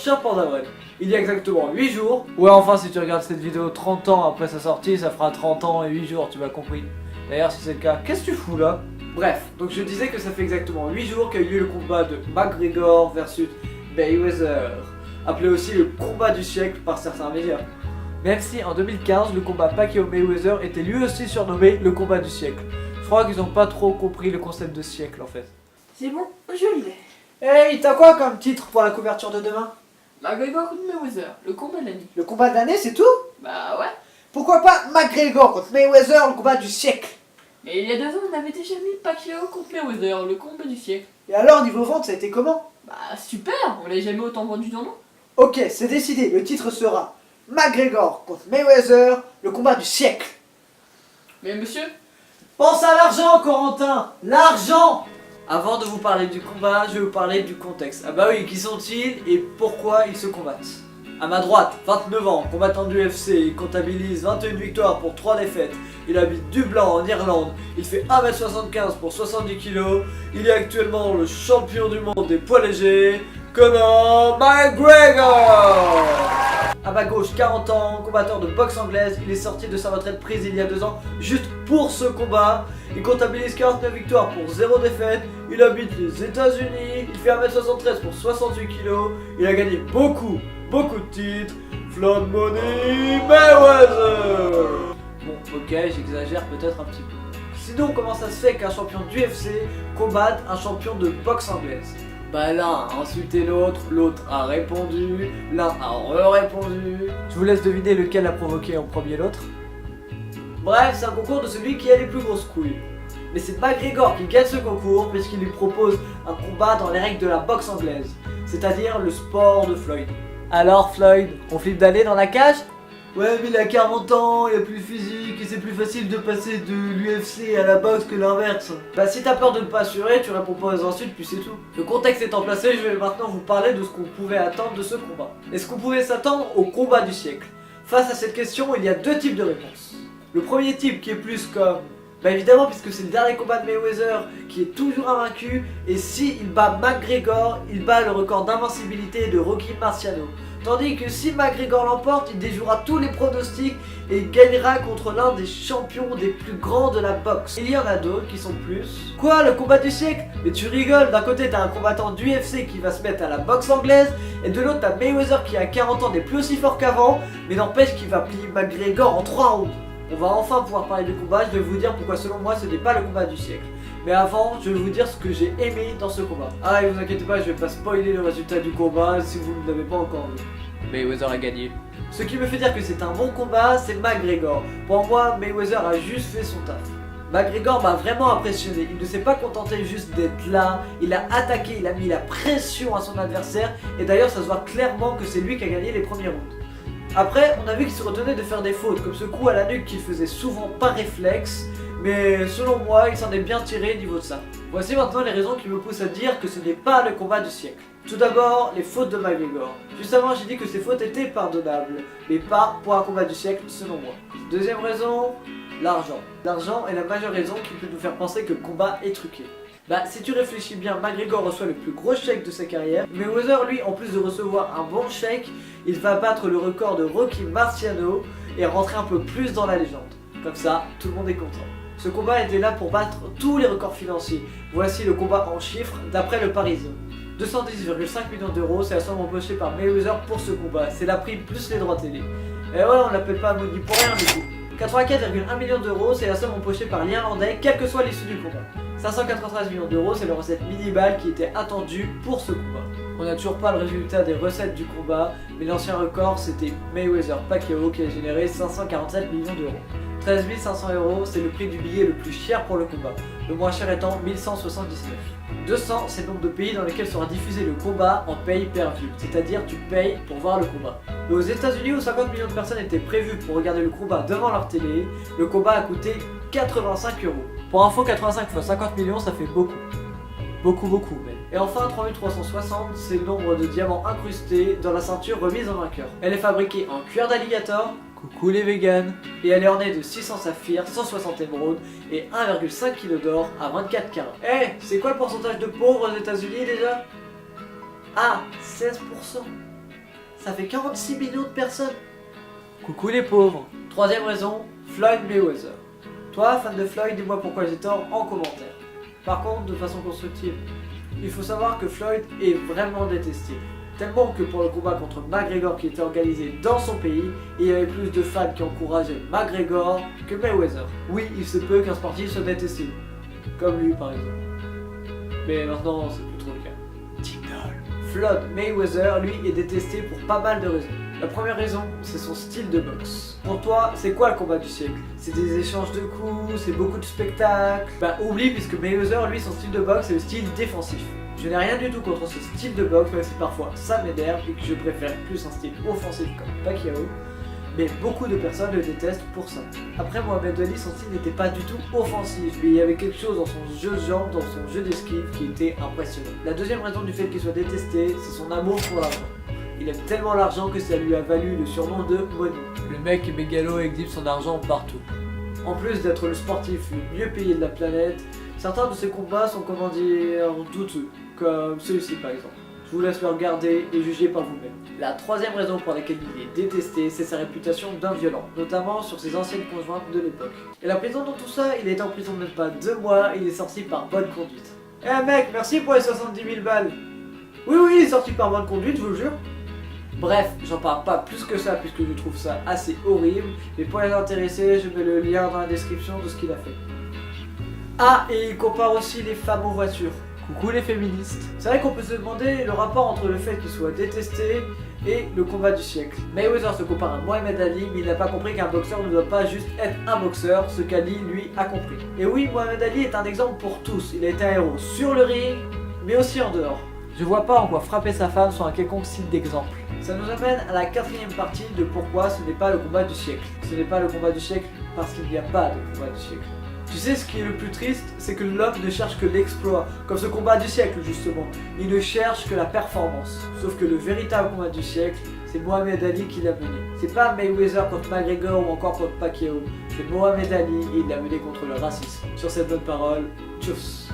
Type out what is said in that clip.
Champandavoine. Il y a exactement 8 jours. Ouais, enfin, si tu regardes cette vidéo 30 ans après sa sortie, ça fera 30 ans et 8 jours, tu m'as compris. D'ailleurs, si c'est le cas, qu'est-ce que tu fous là? Bref, donc je disais que ça fait exactement 8 jours qu'a eu lieu le combat de McGregor versus Mayweather, appelé aussi le combat du siècle par certains médias. Même si en 2015, le combat Pacquiao-Mayweather était lui aussi surnommé le combat du siècle. Je crois qu'ils n'ont pas trop compris le concept de siècle en fait. C'est bon, je l'ai. Hey, t'as quoi comme titre pour la couverture de demain? McGregor contre Mayweather, le combat de l'année. Le combat de l'année, c'est tout? Bah ouais. Pourquoi pas McGregor contre Mayweather, le combat du siècle? Mais il y a 2 ans, on avait déjà mis Pacquiao contre Mayweather, le combat du siècle. Et alors, niveau vente, ça a été comment? Bah super, on l'a jamais autant vendu dans l'an. Ok, c'est décidé, le titre sera McGregor contre Mayweather, le combat du siècle. Mais monsieur, Pense à l'argent, Corentin! L'argent! Avant de vous parler du combat, je vais vous parler du contexte. Ah bah oui, qui sont-ils et pourquoi ils se combattent? À ma droite, 29 ans, combattant du UFC, il comptabilise 21 victoires pour 3 défaites. Il habite Dublin en Irlande, il fait 1m75 pour 70 kg. Il est actuellement le champion du monde des poids légers, Conor McGregor. À ma gauche, 40 ans, combattant de boxe anglaise, il est sorti de sa retraite prise il y a 2 ans juste pour ce combat. Il comptabilise 49 victoires pour 0 défaite, il habite les États-Unis, il fait 1m73 pour 68 kg, il a gagné beaucoup de titres, Floyd Money Mayweather. Bon, ok, j'exagère peut-être un petit peu. Sinon, comment ça se fait qu'un champion d'UFC combatte un champion de boxe anglaise? Bah l'un a insulté l'autre, l'autre a répondu, l'un a re-répondu. Je vous laisse deviner lequel a provoqué en premier l'autre. Bref, c'est un concours de celui qui a les plus grosses couilles. Mais c'est McGregor qui gagne ce concours puisqu'il lui propose un combat dans les règles de la boxe anglaise, c'est-à-dire le sport de Floyd. Alors Floyd, on flippe d'aller dans la cage? Ouais, mais il a 40 ans, il a plus physique et c'est plus facile de passer de l'UFC à la boxe que l'inverse. Bah si t'as peur de ne pas assurer, tu réponds pas aux insultes puis c'est tout. Le contexte étant placé, je vais maintenant vous parler de ce qu'on pouvait attendre de ce combat. Est-ce qu'on pouvait s'attendre au combat du siècle? Face à cette question, il y a 2 types de réponses. Le premier type qui est plus comme... Bah évidemment, puisque c'est le dernier combat de Mayweather qui est toujours invaincu, et si il bat McGregor, il bat le record d'invincibilité de Rocky Marciano. Tandis que si McGregor l'emporte, il déjouera tous les pronostics et il gagnera contre l'un des champions des plus grands de la boxe. Il y en a d'autres qui sont plus... Quoi, le combat du siècle? Mais tu rigoles, d'un côté t'as un combattant d'UFC qui va se mettre à la boxe anglaise, et de l'autre t'as Mayweather qui a 40 ans n'est plus aussi fort qu'avant, mais n'empêche qu'il va plier McGregor en 3 rounds. On va enfin pouvoir parler du combat, je vais vous dire pourquoi selon moi ce n'est pas le combat du siècle. Mais avant, je vais vous dire ce que j'ai aimé dans ce combat. Ah, et vous inquiétez pas, je vais pas spoiler le résultat du combat si vous ne l'avez pas encore vu. Mayweather a gagné. Ce qui me fait dire que c'est un bon combat, c'est McGregor. Pour moi, Mayweather a juste fait son taf. McGregor m'a vraiment impressionné, il ne s'est pas contenté juste d'être là, il a attaqué, il a mis la pression à son adversaire, et d'ailleurs ça se voit clairement que c'est lui qui a gagné les premiers rounds. Après, on a vu qu'il se retenait de faire des fautes, comme ce coup à la nuque qu'il faisait souvent par réflexe, mais selon moi, il s'en est bien tiré niveau de ça. Voici maintenant les raisons qui me poussent à dire que ce n'est pas le combat du siècle. Tout d'abord, les fautes de McGregor. Juste avant, j'ai dit que ces fautes étaient pardonnables, mais pas pour un combat du siècle selon moi. Deuxième raison, l'argent. L'argent est la majeure raison qui peut nous faire penser que le combat est truqué. Bah si tu réfléchis bien, McGregor reçoit le plus gros chèque de sa carrière, mais Mayweather lui, en plus de recevoir un bon chèque, il va battre le record de Rocky Marciano et rentrer un peu plus dans la légende. Comme ça, tout le monde est content. Ce combat était là pour battre tous les records financiers. Voici le combat en chiffres d'après le Parisien. 210,5 millions d'euros, c'est la somme empochée par Mayweather pour ce combat. C'est la prime plus les droits télé. Et ouais, on l'appelle pas Money pour rien du coup. 84,1 millions d'euros, c'est la somme empochée par l'Irlandais, quelle que soit l'issue du combat. 593 millions d'euros, c'est la recette minimale qui était attendue pour ce combat. On n'a toujours pas le résultat des recettes du combat, mais l'ancien record c'était Mayweather-Pacquiao qui a généré 547 millions d'euros. 13 500 euros, c'est le prix du billet le plus cher pour le combat, le moins cher étant 1179. 200, c'est le nombre de pays dans lesquels sera diffusé le combat en pay-per-view, c'est-à-dire tu payes pour voir le combat. Et aux États-Unis où 50 millions de personnes étaient prévues pour regarder le combat devant leur télé, le combat a coûté 85 euros. Pour info, 85 x 50 millions, ça fait beaucoup. Beaucoup même. Et enfin, 3360, c'est le nombre de diamants incrustés dans la ceinture remise en vainqueur. Elle est fabriquée en cuir d'alligator, coucou les vegans, et elle est ornée de 600 saphirs, 160 émeraudes et 1,5 kg d'or à 24 carats. Eh, c'est quoi le pourcentage de pauvres aux États-Unis déjà? Ah, 16%. Ça fait 46 millions de personnes. Coucou les pauvres. Troisième raison, Floyd Mayweather. Toi, fan de Floyd, dis-moi pourquoi j'ai tort en commentaire. Par contre, de façon constructive. Il faut savoir que Floyd est vraiment détesté. Tellement que pour le combat contre McGregor qui était organisé dans son pays, il y avait plus de fans qui encourageaient McGregor que Mayweather. Oui, il se peut qu'un sportif soit détesté. Comme lui par exemple. Mais maintenant, c'est plus trop le cas. Floyd Mayweather, lui, est détesté pour pas mal de raisons. La première raison, c'est son style de boxe. Pour toi, c'est quoi le combat du siècle? C'est des échanges de coups, c'est beaucoup de spectacles. Bah oublie, puisque Mayweather, lui, son style de boxe, c'est le style défensif. Je n'ai rien du tout contre ce style de boxe, même si parfois ça m'énerve et que je préfère plus un style offensif comme Pacquiao. Mais beaucoup de personnes le détestent pour ça. Après, Mohamed Ali, son style n'était pas du tout offensif, mais il y avait quelque chose dans son jeu de jambes, dans son jeu d'esquive qui était impressionnant. La deuxième raison du fait qu'il soit détesté, c'est son amour pour l'argent. Il aime tellement l'argent que ça lui a valu le surnom de Money. Le mec est mégalo et exhibe son argent partout. En plus d'être le sportif le mieux payé de la planète, certains de ses combats sont, comment dire, douteux, comme celui-ci par exemple. Je vous laisse le regarder et juger par vous-même. La troisième raison pour laquelle il est détesté, c'est sa réputation d'homme violent, notamment sur ses anciennes conjointes de l'époque. Et la prison dans tout ça, il est en prison même pas 2 mois, il est sorti par bonne conduite. Eh mec, merci pour les 70 000 balles. Oui, il est sorti par bonne conduite, je vous le jure. Bref, j'en parle pas plus que ça puisque je trouve ça assez horrible, mais pour les intéressés, je mets le lien dans la description de ce qu'il a fait. Ah, et il compare aussi les femmes aux voitures. Coucou les féministes. C'est vrai qu'on peut se demander le rapport entre le fait qu'il soit détesté et le combat du siècle. Mayweather se compare à Mohamed Ali, mais il n'a pas compris qu'un boxeur ne doit pas juste être un boxeur, ce qu'Ali lui a compris. Et oui, Mohamed Ali est un exemple pour tous. Il a été un héros sur le ring, mais aussi en dehors. Je vois pas en quoi frapper sa femme soit un quelconque style d'exemple. Ça nous amène à la quatrième partie de pourquoi ce n'est pas le combat du siècle. Ce n'est pas le combat du siècle parce qu'il n'y a pas de combat du siècle. Tu sais ce qui est le plus triste, c'est que l'homme ne cherche que l'exploit, comme ce combat du siècle justement. Il ne cherche que la performance. Sauf que le véritable combat du siècle, c'est Mohamed Ali qui l'a mené. C'est pas Mayweather contre McGregor ou encore contre Pacquiao. C'est Mohamed Ali et il l'a mené contre le racisme. Sur cette bonne parole, tchuss.